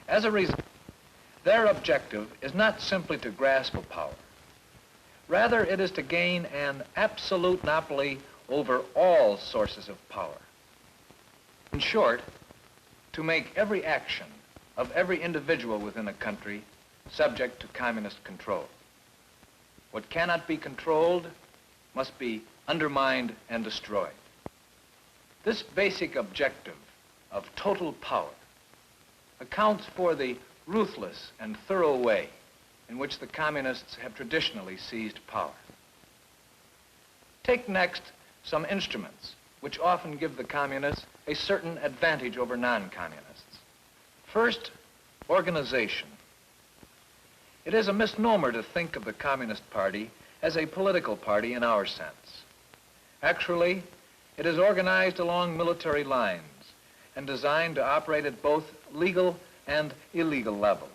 As a result, their objective is not simply to grasp a power. Rather, it is to gain an absolute monopoly over all sources of power. In short, to make every action of every individual within a country subject to communist control. What cannot be controlled must be undermined and destroyed. This basic objective of total power accounts for the ruthless and thorough way in which the communists have traditionally seized power. Take next some instruments which often give the communists a certain advantage over non-communists. First, organization. It is a misnomer to think of the Communist Party as a political party in our sense. Actually, it is organized along military lines and designed to operate at both legal and illegal levels.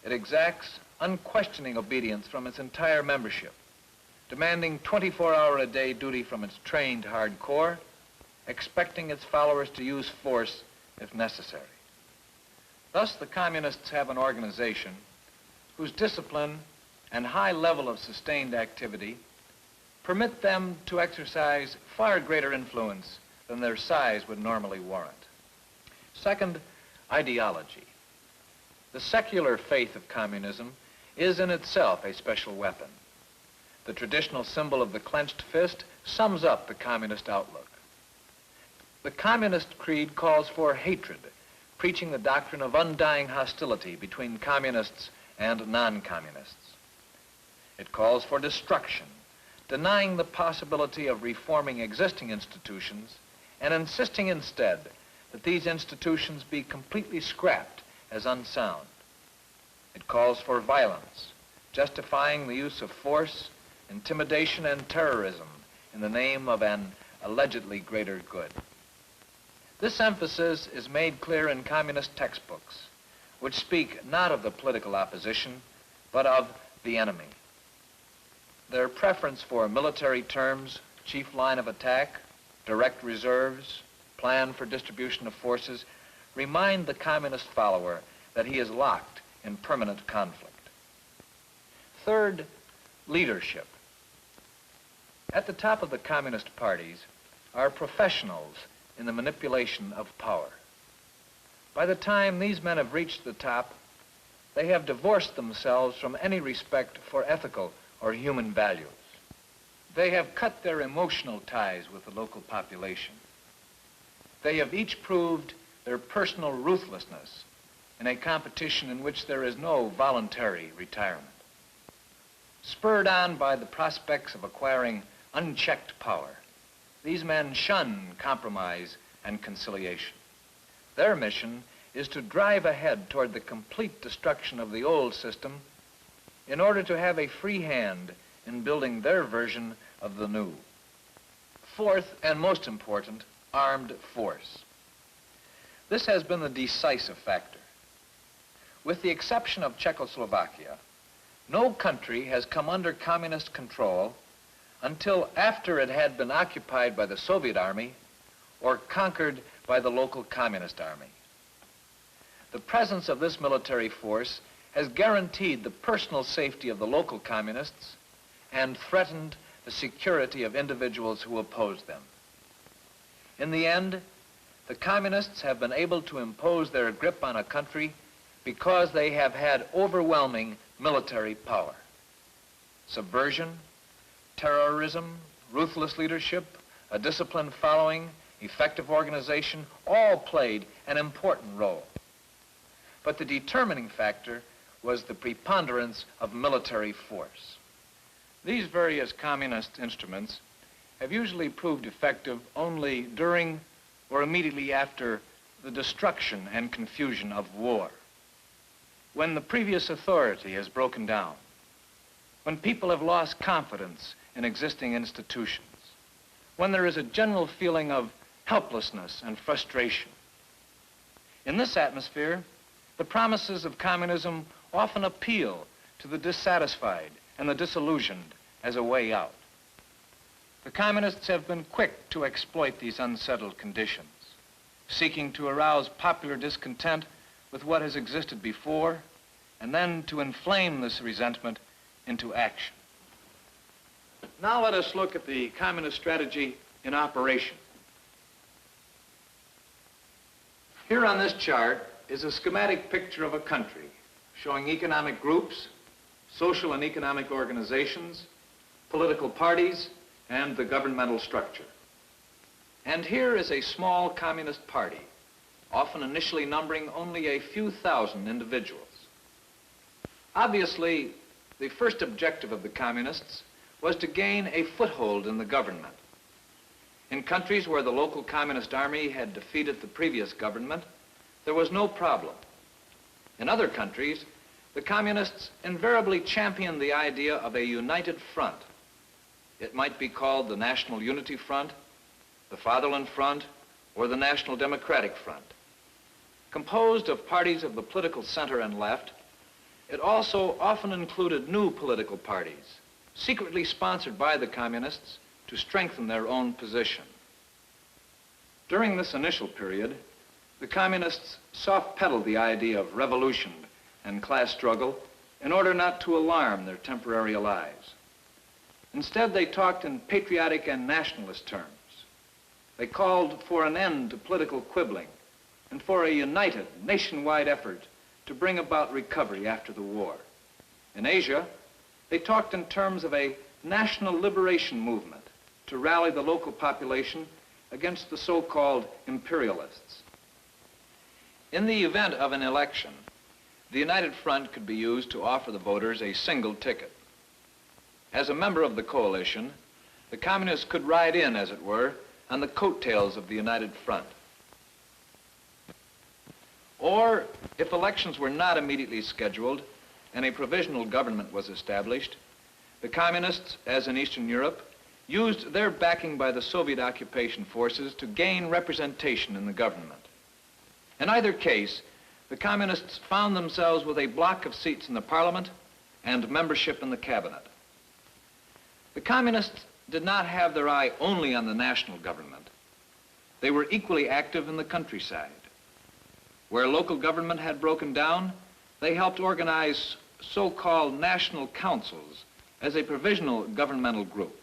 It exacts unquestioning obedience from its entire membership, demanding 24-hour-a-day duty from its trained hardcore, expecting its followers to use force if necessary. Thus, the communists have an organization whose discipline and high level of sustained activity permit them to exercise far greater influence than their size would normally warrant. Second, ideology. The secular faith of communism is in itself a special weapon. The traditional symbol of the clenched fist sums up the communist outlook. The communist creed calls for hatred, preaching the doctrine of undying hostility between communists and non-communists. It calls for destruction, denying the possibility of reforming existing institutions and insisting instead that these institutions be completely scrapped as unsound. It calls for violence, justifying the use of force, intimidation, and terrorism in the name of an allegedly greater good. This emphasis is made clear in communist textbooks, which speak not of the political opposition, but of the enemy. Their preference for military terms, chief line of attack, direct reserves, plan for distribution of forces, remind the communist follower that he is locked in permanent conflict. Third, leadership. At the top of the communist parties are professionals in the manipulation of power. By the time these men have reached the top, they have divorced themselves from any respect for ethical or human values. They have cut their emotional ties with the local population. They have each proved their personal ruthlessness in a competition in which there is no voluntary retirement. Spurred on by the prospects of acquiring unchecked power, these men shun compromise and conciliation. Their mission is to drive ahead toward the complete destruction of the old system in order to have a free hand in building their version of the new. Fourth, and most important, armed force. This has been the decisive factor. With the exception of Czechoslovakia, no country has come under communist control until after it had been occupied by the Soviet army or conquered by the local communist army. The presence of this military force has guaranteed the personal safety of the local communists and threatened the security of individuals who opposed them. In the end, the communists have been able to impose their grip on a country because they have had overwhelming military power. Subversion, terrorism, ruthless leadership, a disciplined following, effective organization, all played an important role. But the determining factor was the preponderance of military force. These various communist instruments have usually proved effective only during or immediately after the destruction and confusion of war. When the previous authority has broken down, when people have lost confidence in existing institutions, when there is a general feeling of helplessness and frustration. In this atmosphere, the promises of communism often appeal to the dissatisfied and the disillusioned as a way out. The communists have been quick to exploit these unsettled conditions, seeking to arouse popular discontent with what has existed before, and then to inflame this resentment into action. Now let us look at the communist strategy in operation. Here on this chart is a schematic picture of a country showing economic groups, social and economic organizations, political parties, and the governmental structure. And here is a small communist party, often initially numbering only a few thousand individuals. Obviously, the first objective of the communists was to gain a foothold in the government. In countries where the local communist army had defeated the previous government, there was no problem. In other countries, the communists invariably championed the idea of a united front. It might be called the National Unity Front, the Fatherland Front, or the National Democratic Front. Composed of parties of the political center and left, it also often included new political parties, secretly sponsored by the communists to strengthen their own position. During this initial period, the communists soft-pedaled the idea of revolution and class struggle in order not to alarm their temporary allies. Instead, they talked in patriotic and nationalist terms. They called for an end to political quibbling and for a united nationwide effort to bring about recovery after the war. In Asia, they talked in terms of a national liberation movement to rally the local population against the so-called imperialists. In the event of an election, the United Front could be used to offer the voters a single ticket. As a member of the coalition, the communists could ride in, as it were, on the coattails of the United Front. Or, if elections were not immediately scheduled and a provisional government was established, the communists, as in Eastern Europe, used their backing by the Soviet occupation forces to gain representation in the government. In either case, the communists found themselves with a block of seats in the parliament and membership in the cabinet. The communists did not have their eye only on the national government. They were equally active in the countryside. Where local government had broken down, they helped organize so-called national councils as a provisional governmental group.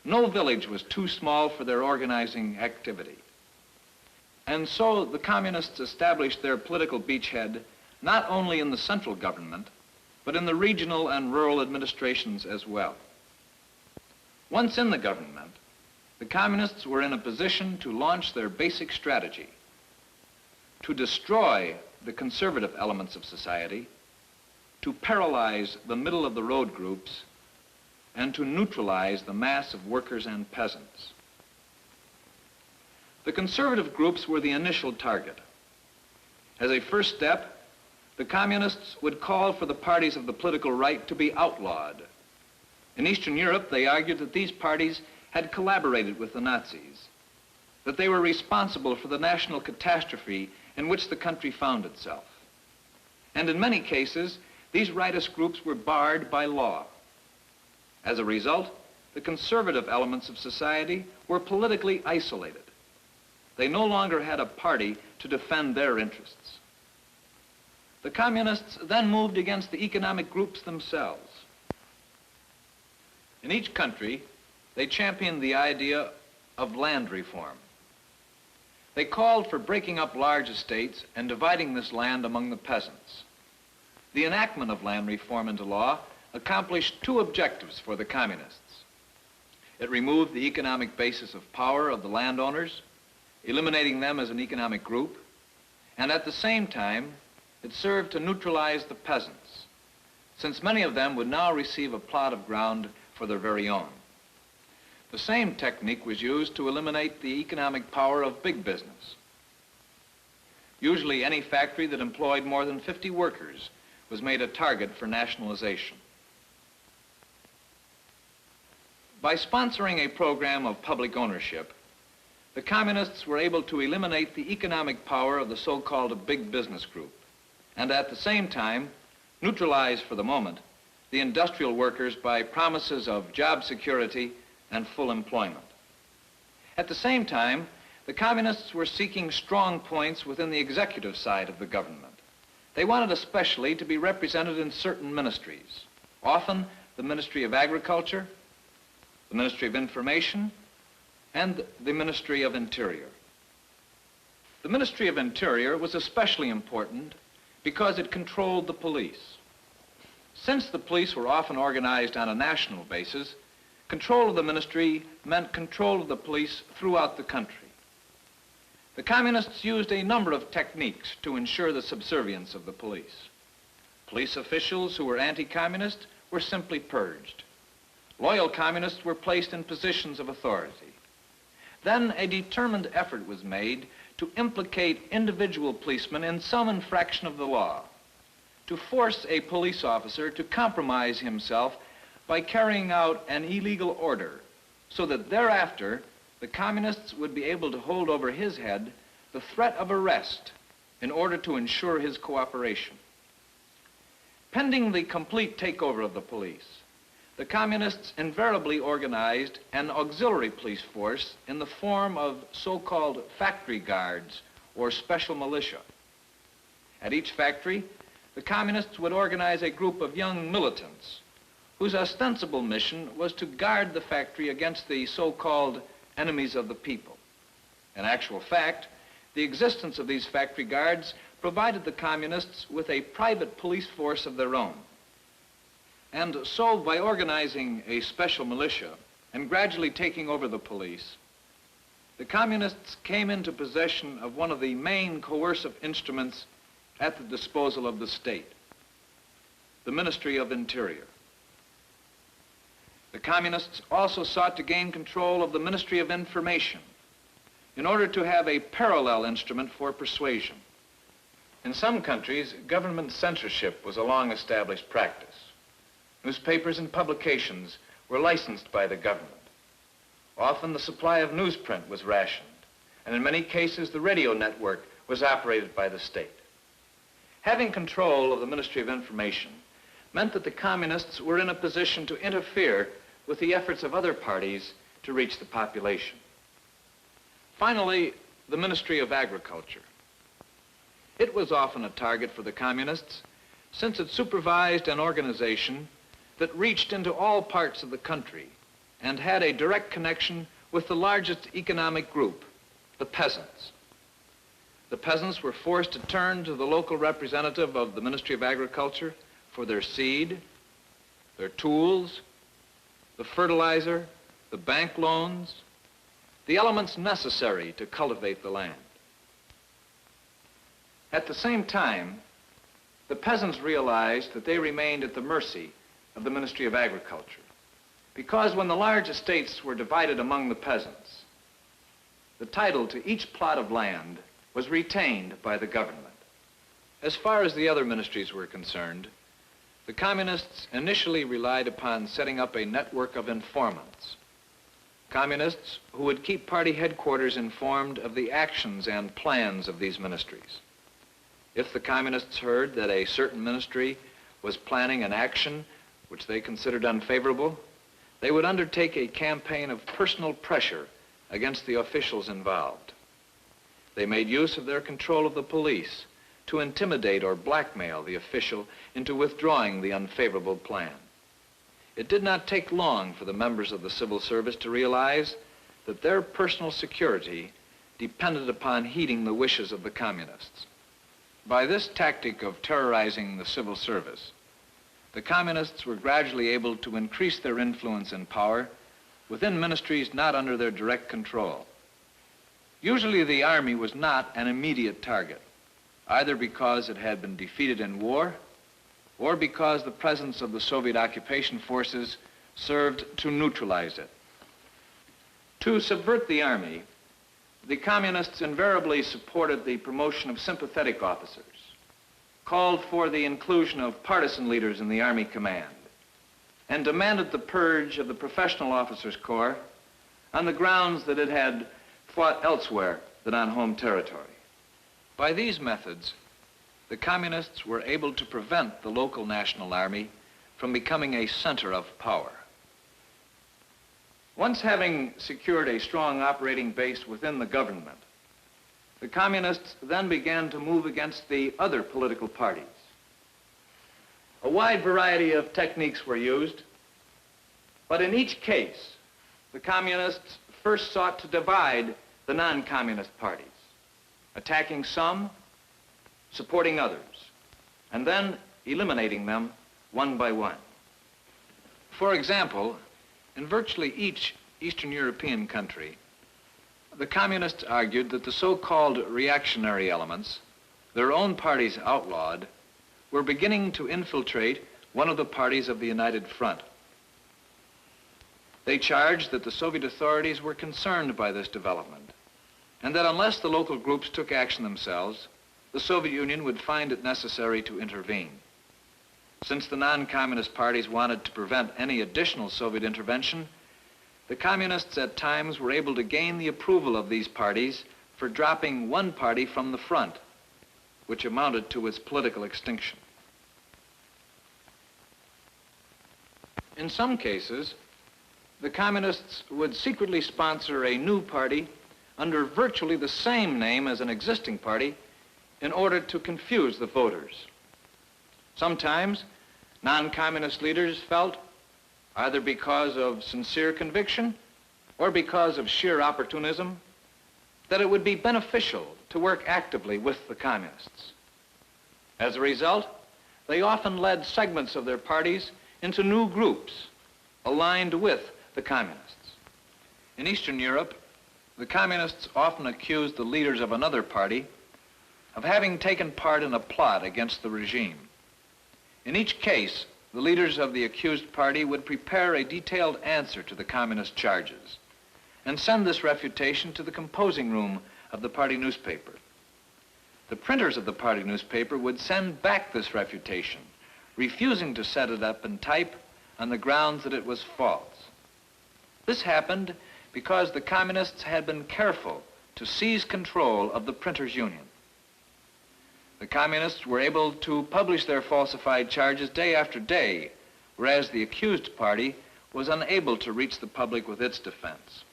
No village was too small for their organizing activity. And so the communists established their political beachhead not only in the central government, but in the regional and rural administrations as well. Once in the government, the communists were in a position to launch their basic strategy: to destroy the conservative elements of society, to paralyze the middle-of-the-road groups, and to neutralize the mass of workers and peasants. The conservative groups were the initial target. As a first step, the communists would call for the parties of the political right to be outlawed. In Eastern Europe, they argued that these parties had collaborated with the Nazis, that they were responsible for the national catastrophe in which the country found itself. And in many cases, these rightist groups were barred by law. As a result, the conservative elements of society were politically isolated. They no longer had a party to defend their interests. The communists then moved against the economic groups themselves. In each country, they championed the idea of land reform. They called for breaking up large estates and dividing this land among the peasants. The enactment of land reform into law accomplished two objectives for the communists. It removed the economic basis of power of the landowners, eliminating them as an economic group, and at the same time, it served to neutralize the peasants, since many of them would now receive a plot of ground for their very own. The same technique was used to eliminate the economic power of big business. Usually any factory that employed more than 50 workers was made a target for nationalization. By sponsoring a program of public ownership, the communists were able to eliminate the economic power of the so-called big business group, and at the same time, neutralize for the moment the industrial workers by promises of job security and full employment. At the same time, The communists were seeking strong points within the executive side of the government. They wanted especially to be represented in certain ministries, often the Ministry of Agriculture, the Ministry of Information, and the Ministry of Interior. The Ministry of Interior was especially important because it controlled the police. Since the police were often organized on a national basis, control of the ministry meant control of the police throughout the country. The communists used a number of techniques to ensure the subservience of the police. Police officials who were anti-communist were simply purged. Loyal communists were placed in positions of authority. Then a determined effort was made to implicate individual policemen in some infraction of the law, to force a police officer to compromise himself by carrying out an illegal order, so that thereafter the communists would be able to hold over his head the threat of arrest in order to ensure his cooperation. Pending the complete takeover of the police, the communists invariably organized an auxiliary police force in the form of so-called factory guards or special militia. At each factory, the communists would organize a group of young militants whose ostensible mission was to guard the factory against the so-called enemies of the people. In actual fact, the existence of these factory guards provided the communists with a private police force of their own. And so, by organizing a special militia and gradually taking over the police, the communists came into possession of one of the main coercive instruments at the disposal of the state, the Ministry of Interior. The communists also sought to gain control of the Ministry of Information in order to have a parallel instrument for persuasion. In some countries, government censorship was a long-established practice. Newspapers and publications were licensed by the government. Often the supply of newsprint was rationed, and in many cases the radio network was operated by the state. Having control of the Ministry of Information meant that the communists were in a position to interfere with the efforts of other parties to reach the population. Finally, the Ministry of Agriculture. It was often a target for the communists since it supervised an organization that reached into all parts of the country and had a direct connection with the largest economic group, the peasants. The peasants were forced to turn to the local representative of the Ministry of Agriculture for their seed, their tools, the fertilizer, the bank loans, the elements necessary to cultivate the land. At the same time, the peasants realized that they remained at the mercy of the Ministry of Agriculture, because when the large estates were divided among the peasants, the title to each plot of land was retained by the government. As far as the other ministries were concerned, the communists initially relied upon setting up a network of informants, communists who would keep party headquarters informed of the actions and plans of these ministries. If the communists heard that a certain ministry was planning an action which they considered unfavorable, they would undertake a campaign of personal pressure against the officials involved. They made use of their control of the police to intimidate or blackmail the official into withdrawing the unfavorable plan. It did not take long for the members of the civil service to realize that their personal security depended upon heeding the wishes of the communists. By this tactic of terrorizing the civil service, the communists were gradually able to increase their influence and power within ministries not under their direct control. Usually the army was not an immediate target, either because it had been defeated in war or because the presence of the Soviet occupation forces served to neutralize it. To subvert the army, the communists invariably supported the promotion of sympathetic officers, called for the inclusion of partisan leaders in the Army command, and demanded the purge of the professional officers' corps on the grounds that it had fought elsewhere than on home territory. By these methods, the communists were able to prevent the local National Army from becoming a center of power. Once having secured a strong operating base within the government, the communists then began to move against the other political parties. A wide variety of techniques were used, but in each case, the communists first sought to divide the non-communist parties, attacking some, supporting others, and then eliminating them one by one. For example, in virtually each Eastern European country, the communists argued that the so-called reactionary elements, their own parties outlawed, were beginning to infiltrate one of the parties of the United Front. They charged that the Soviet authorities were concerned by this development, and that unless the local groups took action themselves, the Soviet Union would find it necessary to intervene. Since the non-communist parties wanted to prevent any additional Soviet intervention, the communists at times were able to gain the approval of these parties for dropping one party from the front, which amounted to its political extinction. In some cases, the communists would secretly sponsor a new party under virtually the same name as an existing party in order to confuse the voters. Sometimes, non-communist leaders felt, either because of sincere conviction or because of sheer opportunism, that it would be beneficial to work actively with the communists. As a result, they often led segments of their parties into new groups aligned with the communists. In Eastern Europe, the communists often accused the leaders of another party of having taken part in a plot against the regime. In each case, the leaders of the accused party would prepare a detailed answer to the communist charges and send this refutation to the composing room of the party newspaper. The printers of the party newspaper would send back this refutation, refusing to set it up in type on the grounds that it was false. This happened because the communists had been careful to seize control of the printers' union. The communists were able to publish their falsified charges day after day, whereas the accused party was unable to reach the public with its defense.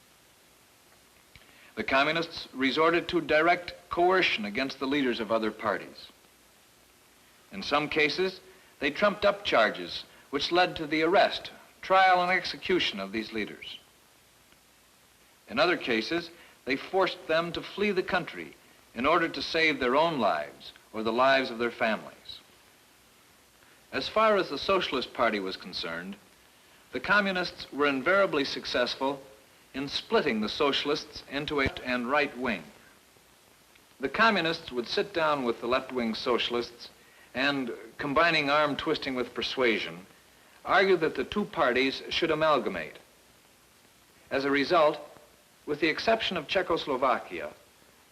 The communists resorted to direct coercion against the leaders of other parties. In some cases, they trumped up charges which led to the arrest, trial, and execution of these leaders. In other cases, they forced them to flee the country in order to save their own lives or the lives of their families. As far as the Socialist Party was concerned, the communists were invariably successful in splitting the socialists into a left and right wing. The communists would sit down with the left-wing socialists and, combining arm twisting with persuasion, argue that the two parties should amalgamate. As a result, with the exception of Czechoslovakia,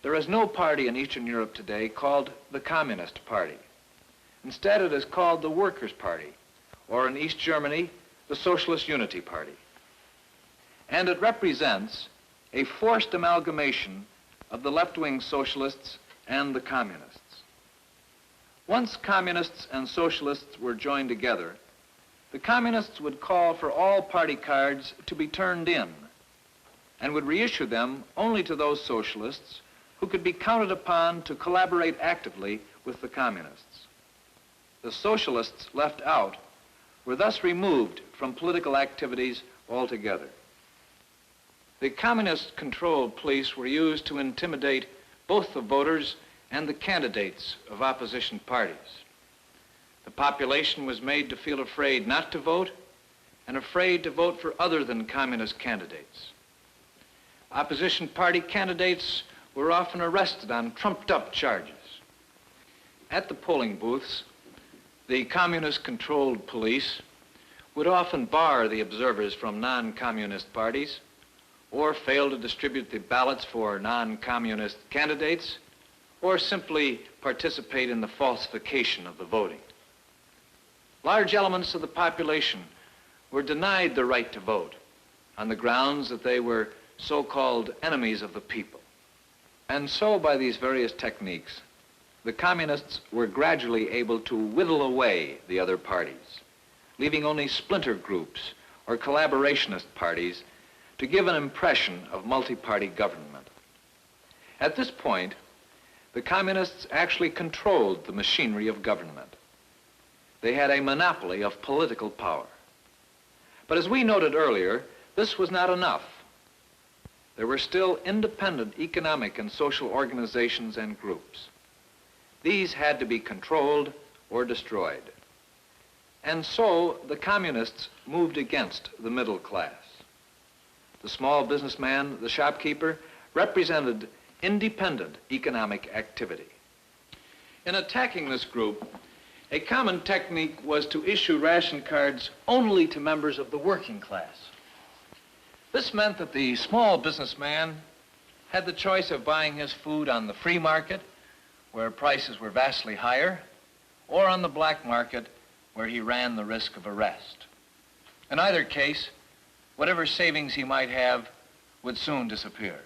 there is no party in Eastern Europe today called the Communist Party. Instead, it is called the Workers' Party, or in East Germany, the Socialist Unity Party. And it represents a forced amalgamation of the left-wing socialists and the communists. Once communists and socialists were joined together, the communists would call for all party cards to be turned in and would reissue them only to those socialists who could be counted upon to collaborate actively with the communists. The socialists left out were thus removed from political activities altogether. The communist-controlled police were used to intimidate both the voters and the candidates of opposition parties. The population was made to feel afraid not to vote and afraid to vote for other than communist candidates. Opposition party candidates were often arrested on trumped-up charges. At the polling booths, the communist-controlled police would often bar the observers from non-communist parties or fail to distribute the ballots for non-communist candidates or simply participate in the falsification of the voting. Large elements of the population were denied the right to vote on the grounds that they were so-called enemies of the people. And so, by these various techniques, the communists were gradually able to whittle away the other parties, leaving only splinter groups or collaborationist parties to give an impression of multi-party government. At this point, the communists actually controlled the machinery of government. They had a monopoly of political power. But as we noted earlier, this was not enough. There were still independent economic and social organizations and groups. These had to be controlled or destroyed. And so the communists moved against the middle class. The small businessman, the shopkeeper, represented independent economic activity. In attacking this group, a common technique was to issue ration cards only to members of the working class. This meant that the small businessman had the choice of buying his food on the free market, where prices were vastly higher, or on the black market, where he ran the risk of arrest. In either case, whatever savings he might have would soon disappear.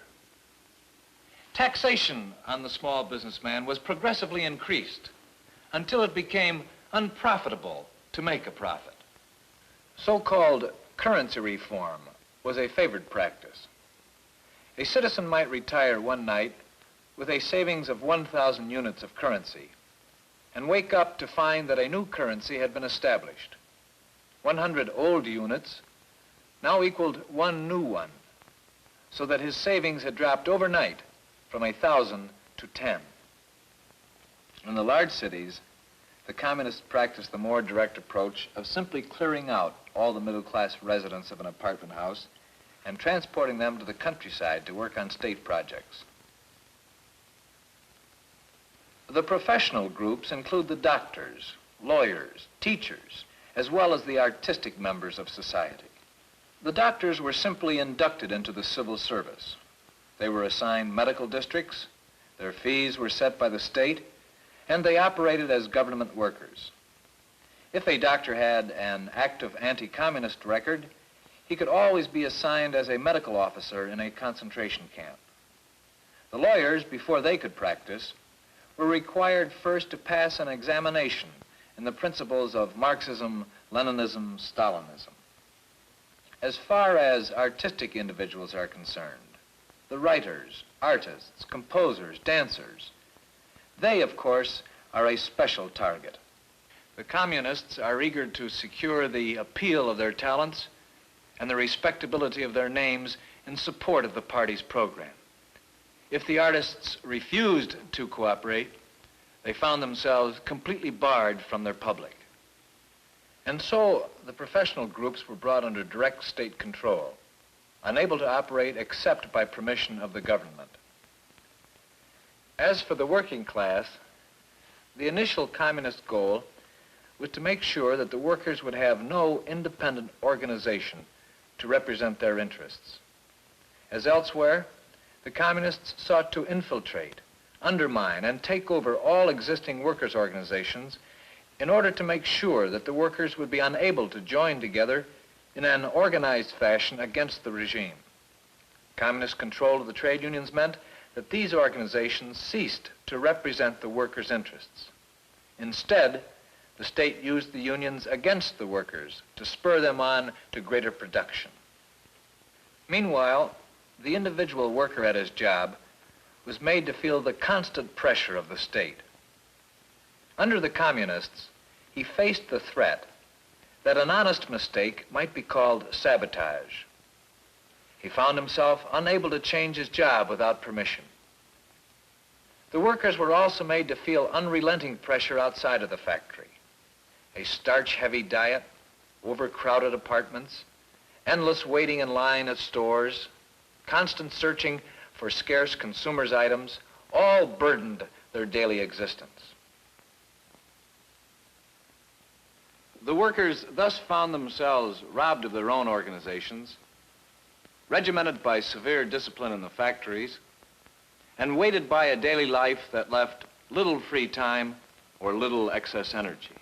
Taxation on the small businessman was progressively increased until it became unprofitable to make a profit. So-called currency reform was a favored practice. A citizen might retire one night with a savings of 1,000 units of currency and wake up to find that a new currency had been established. 100 old units now equaled one new one, so that his savings had dropped overnight from 1,000 to 10. In the large cities, the communists practiced the more direct approach of simply clearing out all the middle-class residents of an apartment house and transporting them to the countryside to work on state projects. The professional groups include the doctors, lawyers, teachers, as well as the artistic members of society. The doctors were simply inducted into the civil service. They were assigned medical districts, their fees were set by the state, and they operated as government workers. If a doctor had an active anti-communist record, he could always be assigned as a medical officer in a concentration camp. The lawyers, before they could practice, were required first to pass an examination in the principles of Marxism, Leninism, Stalinism. As far as artistic individuals are concerned, the writers, artists, composers, dancers, they, of course, are a special target. The communists are eager to secure the appeal of their talents and the respectability of their names in support of the party's program. If the artists refused to cooperate, they found themselves completely barred from their public. And so the professional groups were brought under direct state control, unable to operate except by permission of the government. As for the working class, the initial communist goal was to make sure that the workers would have no independent organization to represent their interests. As elsewhere, the communists sought to infiltrate, undermine, and take over all existing workers' organizations in order to make sure that the workers would be unable to join together in an organized fashion against the regime. Communist control of the trade unions meant that these organizations ceased to represent the workers' interests. Instead, the state used the unions against the workers to spur them on to greater production. Meanwhile, the individual worker at his job was made to feel the constant pressure of the state. Under the communists, he faced the threat that an honest mistake might be called sabotage. He found himself unable to change his job without permission. The workers were also made to feel unrelenting pressure outside of the factory. A starch-heavy diet, overcrowded apartments, endless waiting in line at stores, constant searching for scarce consumers' items, all burdened their daily existence. The workers thus found themselves robbed of their own organizations, regimented by severe discipline in the factories, and weighted by a daily life that left little free time or little excess energy.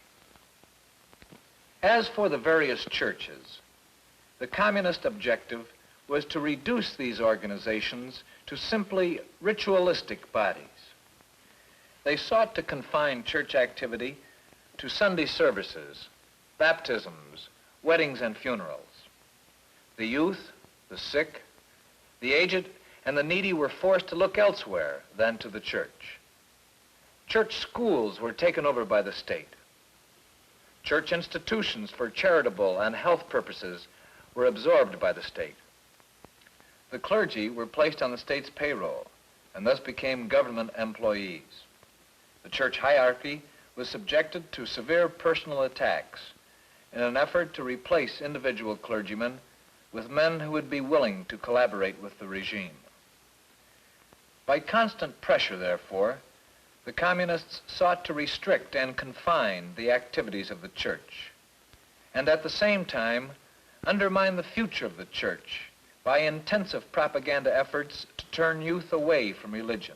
As for the various churches, the communist objective was to reduce these organizations to simply ritualistic bodies. They sought to confine church activity to Sunday services, baptisms, weddings, and funerals. The youth, the sick, The aged and the needy were forced to look elsewhere than to the church. Church schools were taken over by the state. Church institutions for charitable and health purposes were absorbed by the state. The clergy were placed on the state's payroll and thus became government employees. The church hierarchy was subjected to severe personal attacks in an effort to replace individual clergymen with men who would be willing to collaborate with the regime. By constant pressure, therefore, the communists sought to restrict and confine the activities of the church, and at the same time undermine the future of the church by intensive propaganda efforts to turn youth away from religion.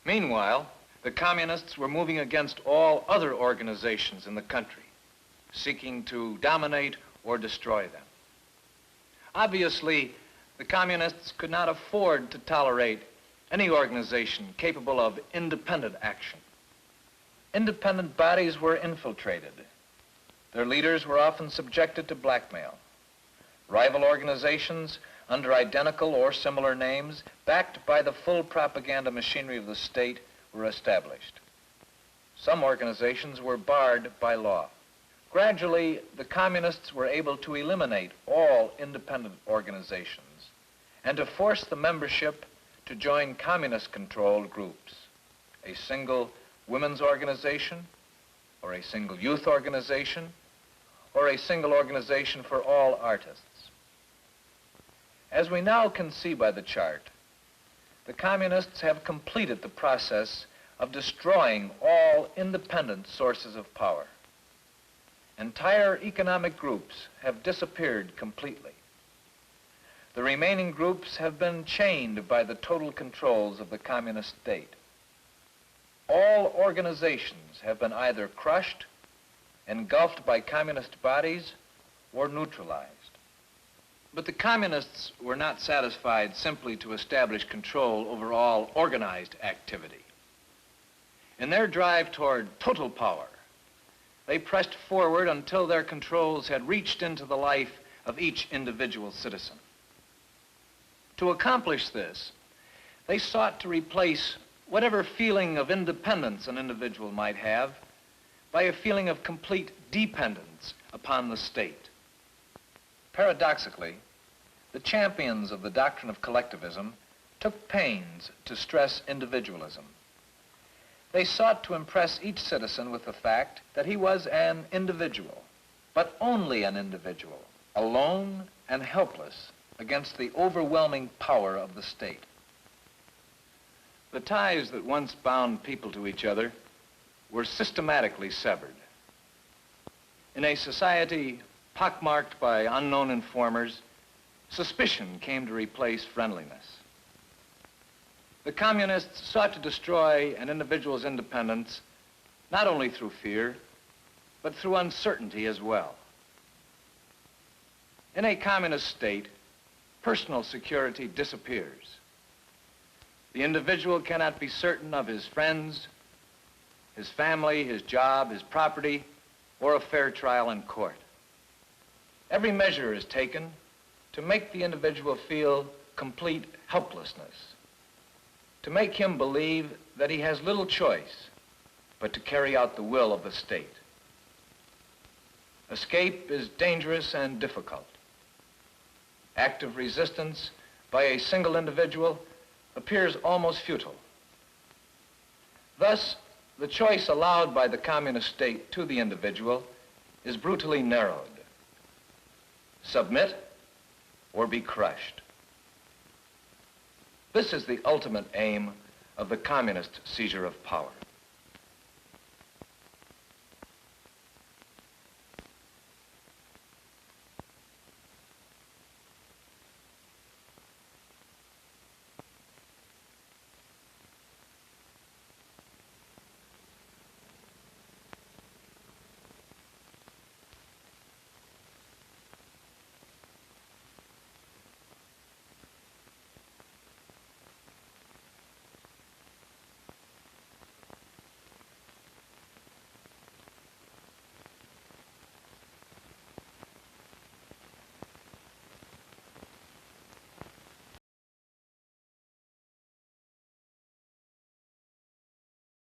Meanwhile, the communists were moving against all other organizations in the country, seeking to dominate or destroy them. Obviously, the communists could not afford to tolerate any organization capable of independent action. Independent bodies were infiltrated. Their leaders were often subjected to blackmail. Rival organizations under identical or similar names, backed by the full propaganda machinery of the state, were established. Some organizations were barred by law. Gradually, the communists were able to eliminate all independent organizations and to force the membership to join communist-controlled groups, a single women's organization, or a single youth organization, or a single organization for all artists. As we now can see by the chart, the communists have completed the process of destroying all independent sources of power. Entire economic groups have disappeared completely. The remaining groups have been chained by the total controls of the communist state. All organizations have been either crushed, engulfed by communist bodies, or neutralized. But the communists were not satisfied simply to establish control over all organized activity. In their drive toward total power, they pressed forward until their controls had reached into the life of each individual citizen. To accomplish this, they sought to replace whatever feeling of independence an individual might have by a feeling of complete dependence upon the state. Paradoxically, the champions of the doctrine of collectivism took pains to stress individualism. They sought to impress each citizen with the fact that he was an individual, but only an individual, alone and helpless against the overwhelming power of the state. The ties that once bound people to each other were systematically severed. In a society pockmarked by unknown informers, suspicion came to replace friendliness. The communists sought to destroy an individual's independence not only through fear, but through uncertainty as well. In a communist state, personal security disappears. The individual cannot be certain of his friends, his family, his job, his property, or a fair trial in court. Every measure is taken to make the individual feel complete helplessness, to make him believe that he has little choice but to carry out the will of the state. Escape is dangerous and difficult. Active resistance by a single individual appears almost futile. Thus, the choice allowed by the communist state to the individual is brutally narrowed. Submit or be crushed. This is the ultimate aim of the communist seizure of power.